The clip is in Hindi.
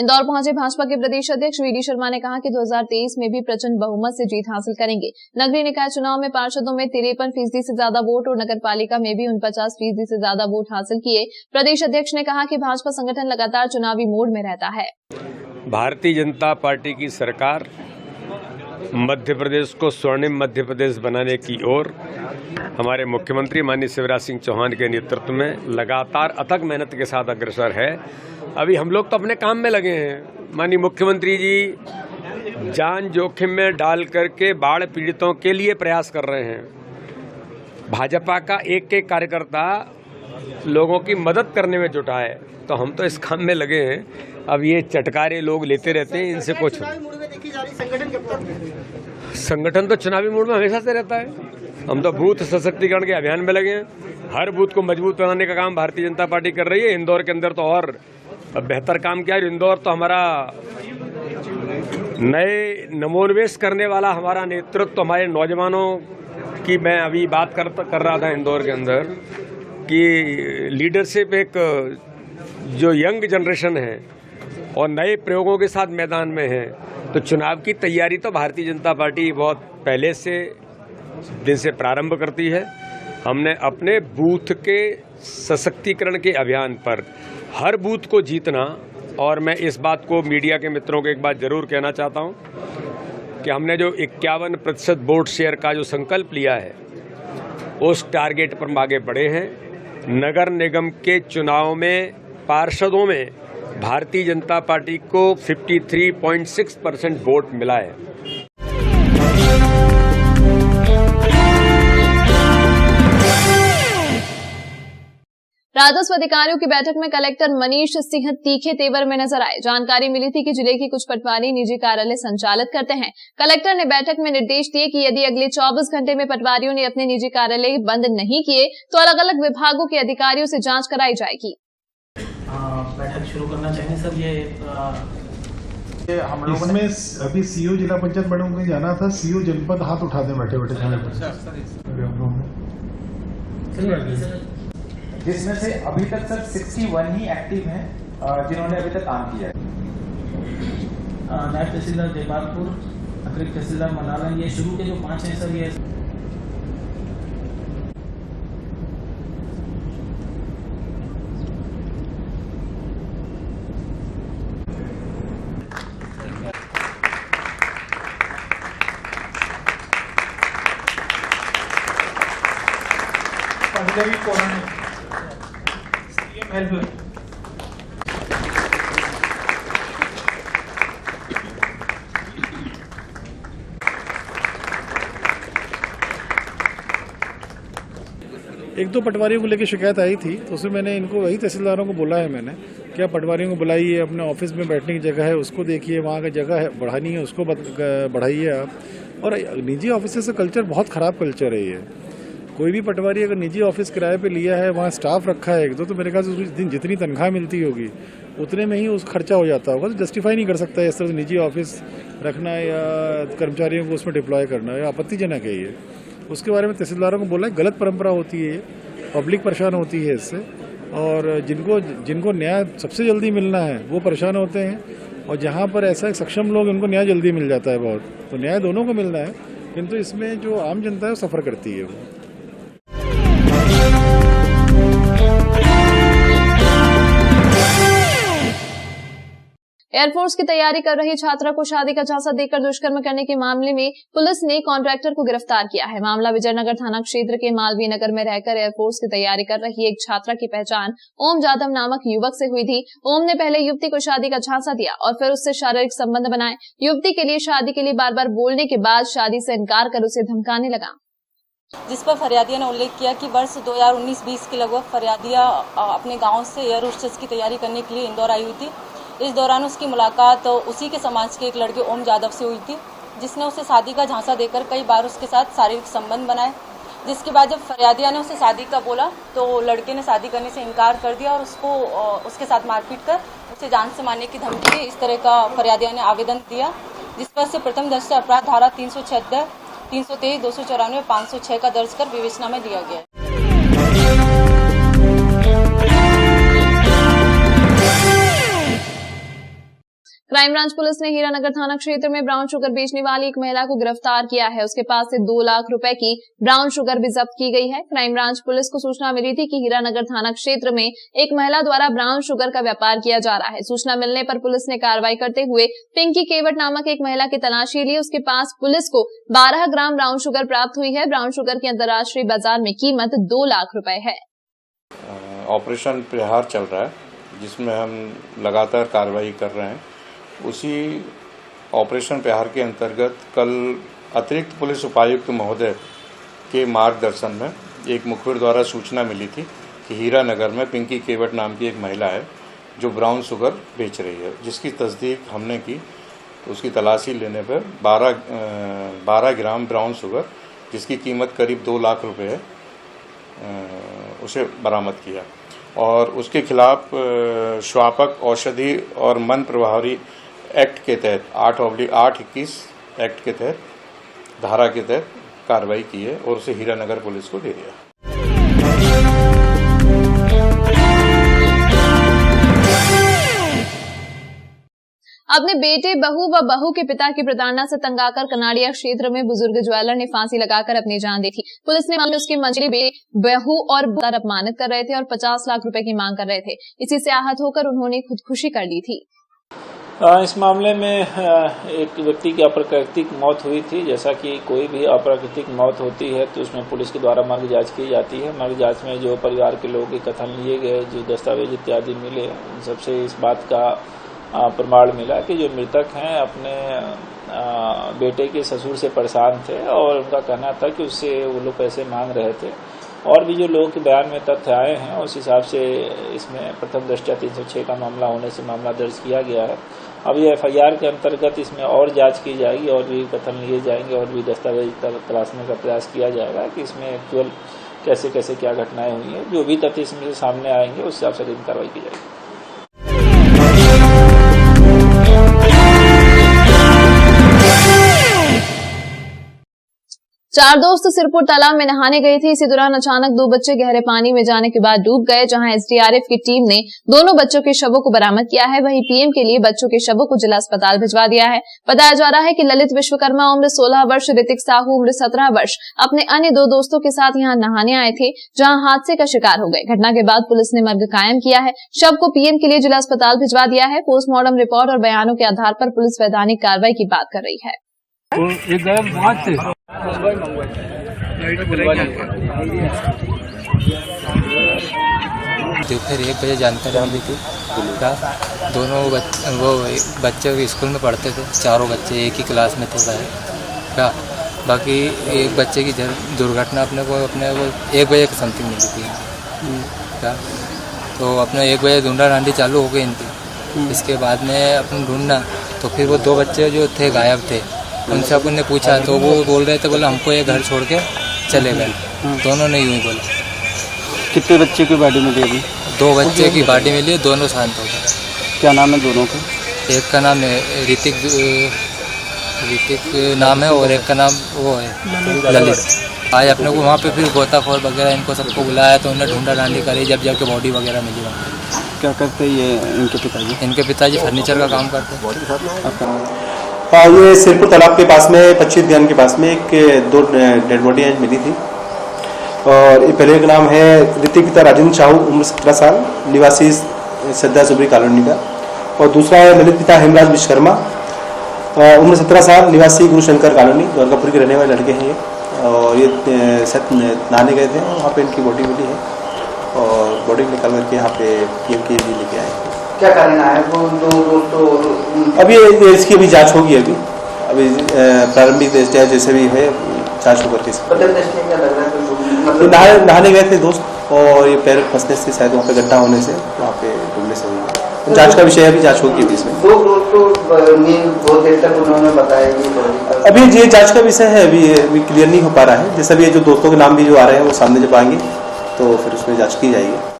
इंदौर पहुंचे भाजपा के प्रदेश अध्यक्ष वीडी शर्मा ने कहा कि 2023 में भी प्रचंड बहुमत से जीत हासिल करेंगे। नगरीय निकाय चुनाव में पार्षदों में 53% से ज्यादा वोट और नगर पालिका में भी 49% से ज्यादा वोट हासिल किए। प्रदेश अध्यक्ष ने कहा कि भाजपा संगठन लगातार चुनावी मोड में रहता है। भारतीय जनता पार्टी की सरकार मध्य प्रदेश को स्वर्णिम मध्य प्रदेश बनाने की ओर हमारे मुख्यमंत्री माननीय शिवराज सिंह चौहान के नेतृत्व में लगातार अथक मेहनत के साथ अग्रसर है। अभी हम लोग तो अपने काम में लगे हैं। माननीय मुख्यमंत्री जी जान जोखिम में डाल करके बाढ़ पीड़ितों के लिए प्रयास कर रहे हैं। भाजपा का एक एक कार्यकर्ता लोगों की मदद करने में जुटा है, तो हम तो इस काम में लगे हैं। अब ये चटकारे लोग लेते रहते हैं, इनसे कुछ संगठन तो चुनावी मूड में हमेशा से रहता है। हम तो बूथ सशक्तिकरण के अभियान में लगे हैं। हर बूथ को मजबूत बनाने का काम भारतीय जनता पार्टी कर रही है। इंदौर के अंदर तो और बेहतर काम किया है। इंदौर तो हमारा नए नवोन्मेष करने वाला हमारा नेतृत्व, तो हमारे नौजवानों की मैं अभी बात कर रहा था इंदौर के अंदर कि लीडरशिप एक जो यंग जनरेशन है और नए प्रयोगों के साथ मैदान में है, तो चुनाव की तैयारी तो भारतीय जनता पार्टी बहुत पहले से दिन से प्रारंभ करती है। हमने अपने बूथ के सशक्तिकरण के अभियान पर हर बूथ को जीतना, और मैं इस बात को मीडिया के मित्रों को एक बात जरूर कहना चाहता हूं कि हमने जो 51% वोट शेयर का जो संकल्प लिया है, उस टारगेट पर आगे बढ़े हैं। नगर निगम के चुनाव में पार्षदों में भारतीय जनता पार्टी को 53.6% वोट मिला है। राजस्व अधिकारियों की बैठक में कलेक्टर मनीष सिंह तीखे तेवर में नजर आए। जानकारी मिली थी कि जिले के कुछ पटवारी निजी कार्यालय संचालित करते हैं। कलेक्टर ने बैठक में निर्देश दिए कि यदि अगले 24 घंटे में पटवारियों ने अपने निजी कार्यालय बंद नहीं किए तो अलग अलग विभागों के अधिकारियों से जांच कराई जाएगी। बैठक शुरू करना चाहिए सर। ये हम लोगों ने अभी सीओ जिला पंचायत मैडम को जाना था। सीओ जनपद हाथ उठाते बैठे जिसमें से अभी तक सर 61 ही एक्टिव हैं जिन्होंने अभी तक काम किया है। नायब तहसीलदार जयपालपुर, अतिरिक्त तहसीलदार मनालन, ये शुरू के जो 5 हैं सर, ये एक दो पटवारियों को लेकर शिकायत आई थी, तो उसमें मैंने इनको वही तहसीलदारों को बोला है मैंने कि आप पटवारियों को बुलाइए, अपने ऑफिस में बैठने की जगह है उसको देखिए, वहाँ की जगह है बढ़ानी है उसको बढ़ाइए आप। और निजी ऑफिस से कल्चर बहुत ख़राब कल्चर है ये। कोई भी पटवारी अगर निजी ऑफिस किराए पे लिया है, वहाँ स्टाफ रखा है एक दो, तो मेरे ख्याल से उस दिन जितनी तनख्वाह मिलती होगी उतने में ही उस खर्चा हो जाता होगा। तो जस्टिफाई नहीं कर सकता है इस तरह से निजी ऑफिस रखना या कर्मचारियों को उसमें डिप्लॉय करना, या आपत्तिजनक है ये। उसके बारे में तहसीलदारों को बोला है, गलत परंपरा होती है, पब्लिक परेशान होती है इससे, और जिनको न्याय सबसे जल्दी मिलना है वो परेशान होते हैं, और जहाँ पर ऐसा सक्षम लोग उनको न्याय जल्दी मिल जाता है बहुत। तो न्याय दोनों को मिलना है, किंतु इसमें जो आम जनता है वो सफ़र करती है वो। एयरफोर्स की तैयारी कर रही छात्रा को शादी का झांसा देकर दुष्कर्म करने के मामले में पुलिस ने कॉन्ट्रैक्टर को गिरफ्तार किया है। मामला विजयनगर थाना क्षेत्र के मालवीय नगर में रहकर एयरफोर्स की तैयारी कर रही एक छात्रा की पहचान ओम जाधव नामक युवक से हुई थी। ओम ने पहले युवती को शादी का झांसा दिया और फिर उससे शारीरिक संबंध बनाए। युवती के लिए शादी के लिए बार बार बोलने के बाद शादी से इनकार कर उसे धमकाने लगा, जिस पर फरियादिया ने उल्लेख किया कि वर्ष 2019-20 के लगभग फरियादिया अपने गाँव से एयर होस्टेस की तैयारी करने के लिए इंदौर आई हुई थी। इस दौरान उसकी मुलाकात उसी के समाज के एक लड़के ओम जाधव से हुई थी, जिसने उसे शादी का झांसा देकर कई बार उसके साथ शारीरिक संबंध बनाए। जिसके बाद जब फरियादिया ने उसे शादी का बोला तो लड़के ने शादी करने से इनकार कर दिया और उसके साथ मारपीट कर उसे जान से मारने की धमकी दी। इस तरह का फरियादिया ने आवेदन दिया, जिस पर से प्रथम दृष्टया अपराध धारा 376, 323, 294, 506 का दर्ज कर विवेचना में दिया गया। क्राइम ब्रांच पुलिस ने हीरानगर थाना क्षेत्र में ब्राउन शुगर बेचने वाली एक महिला को गिरफ्तार किया है। उसके पास से 2 लाख रुपए की ब्राउन शुगर भी जब्त की गई है। क्राइम ब्रांच पुलिस को सूचना मिली थी कि हीरानगर थाना क्षेत्र में एक महिला द्वारा ब्राउन शुगर का व्यापार किया जा रहा है। सूचना मिलने पर पुलिस ने कार्रवाई करते हुए पिंकी केवट नामक एक महिला की तलाशी ली। उसके पास पुलिस को 12 ग्राम ब्राउन शुगर प्राप्त हुई है। ब्राउन शुगर की अंतर्राष्ट्रीय बाजार में कीमत 2 लाख रुपए है। ऑपरेशन प्रहार चल रहा है, जिसमें हम लगातार कार्रवाई कर रहे हैं। उसी ऑपरेशन प्रहार के अंतर्गत कल अतिरिक्त पुलिस उपायुक्त महोदय के मार्गदर्शन में एक मुखबिर द्वारा सूचना मिली थी कि हीरानगर में पिंकी केवट नाम की एक महिला है जो ब्राउन शुगर बेच रही है, जिसकी तस्दीक हमने की। तो उसकी तलाशी लेने पर 12 ग्राम ब्राउन शुगर, जिसकी कीमत करीब 2 लाख रुपए है, उसे बरामद किया और उसके खिलाफ श्वापक औषधि और मन प्रभावी एक्ट के तहत 8/8/21 एक्ट के तहत धारा के तहत कार्रवाई की है और उसे हीरानगर पुलिस को दे दिया। अपने बेटे, बहू व बहू के पिता की प्रताड़ना से तंग आकर कनाड़िया क्षेत्र में बुजुर्ग ज्वेलर ने फांसी लगाकर अपनी जान दी थी। पुलिस ने मामले उसके मंझली बेटे, बहू और अपमानित कर रहे थे और 50 लाख रुपए की मांग कर रहे थे। इसी से आहत होकर उन्होंने खुदकुशी कर ली थी। इस मामले में एक व्यक्ति की अप्राकृतिक मौत हुई थी। जैसा कि कोई भी अप्राकृतिक मौत होती है तो उसमें पुलिस के द्वारा मर्ग जांच की जाती है। मर्ग जांच में जो परिवार के लोगों के कथन लिए गए, जो दस्तावेज इत्यादि मिले, उन सबसे इस बात का प्रमाण मिला कि जो मृतक हैं अपने बेटे के ससुर से परेशान थे और उनका कहना था कि उससे वो लोग पैसे मांग रहे थे। और भी जो लोगों के बयान में तथ्य आए हैं उस हिसाब से इसमें प्रथम दृष्टया 306 का मामला होने से मामला दर्ज किया गया है। अब ये FIR के अंतर्गत इसमें और जांच की जाएगी और भी कथन लिए जाएंगे और भी दस्तावेज तलाशने का प्रयास किया जाएगा कि इसमें एक्चुअल कैसे कैसे क्या घटनाएं हुई हैं। जो भी तथ्य इसमें से सामने आएंगे उस हिसाब से कार्रवाई की जाएगी। चार दोस्त सिरपुर तालाब में नहाने गए थे। इसी दौरान अचानक 2 बच्चे गहरे पानी में जाने के बाद डूब गए, जहां SDRF की टीम ने दोनों बच्चों के शवों को बरामद किया है। वहीं PM के लिए बच्चों के शवों को जिला अस्पताल भिजवा दिया है। बताया जा रहा है कि ललित विश्वकर्मा उम्र 16 वर्ष, ऋतिक साहू उम्र 17 वर्ष अपने अन्य 2 दोस्तों के साथ यहां नहाने आए थे, जहां हादसे का शिकार हो गए। घटना के बाद पुलिस ने मर्ग कायम किया है। शव को PM के लिए जिला अस्पताल भिजवा दिया है। पोस्टमार्टम रिपोर्ट और बयानों के आधार पर पुलिस वैधानिक कार्रवाई की बात कर रही है। दोपहर 1 बजे जानकारी मिली थी का दोनों वो बच्चे स्कूल में पढ़ते थे। चारों बच्चे एक ही क्लास में थे का। बाकी एक बच्चे की दुर्घटना अपने को 1 बजे की समथिंग मिली थी का। तो अपने 1 बजे ढूंढा ढांडी चालू हो गई इनकी। इसके बाद में अपन ढूंढना तो फिर वो 2 बच्चे जो थे गायब थे। उनसे अपन ने पूछा तो वो बोल रहे थे, बोला हमको ये घर छोड़ के चले गए। दोनों नहीं हुई बोला। कितने बच्चे की बॉडी मिली अभी? 2 बच्चे की बॉडी मिली है, दोनों शांत हो गए। क्या नाम है दोनों का? एक का नाम है ऋतिक नाम है और एक का नाम वो है ललित। आज अपने को वहाँ पे फिर गोताखोर वगैरह इनको सबको बुलाया तो उन्हें ढूंढा ढांडी करी, जब जाके बॉडी वगैरह मिली वहाँ। क्या करते ये इनके पिताजी? इनके पिताजी फर्नीचर का काम करते हैं। ये सिरपुर तालाब के पास में 25 ध्यान के पास में 2 डेड बॉडी आज मिली थी। और ये पहले का नाम है ऋतिक पिता राजेंद्र साहू उम्र 17 साल, निवासी सद्दा सुबरी कॉलोनी का। और दूसरा है ललित पिता हेमराज विश्वकर्मा उम्र 17 साल, निवासी गुरुशंकर कॉलोनी दुर्गापुर के रहने वाले लड़के हैं ये। और ये नहाने गए थे, वहाँ पे इनकी बॉडी मिली है और बॉडी निकाल करके यहाँ पे PM के लिए लेके आए। क्या कारण है वो दोस्तों? अभी इसकी अभी जांच होगी। अभी प्रारंभिक दृष्टया जैसे भी है जांच होकर के नहाने गए थे दोस्त और ये पैर फंसने से शायद वहाँ पे गड्ढा होने से वहाँ पे डूबने से हुई। जांच का विषय अभी जांच होगी इसमें। 2 दोस्तों बहुत देर तक उन्होंने बताया कि अभी ये जांच का विषय है, अभी क्लियर नहीं हो पा रहा है। जैसे भी ये जो दोस्तों के नाम भी जो आ रहे हैं वो सामने जब आएंगे तो फिर उसमें जांच की जाएगी।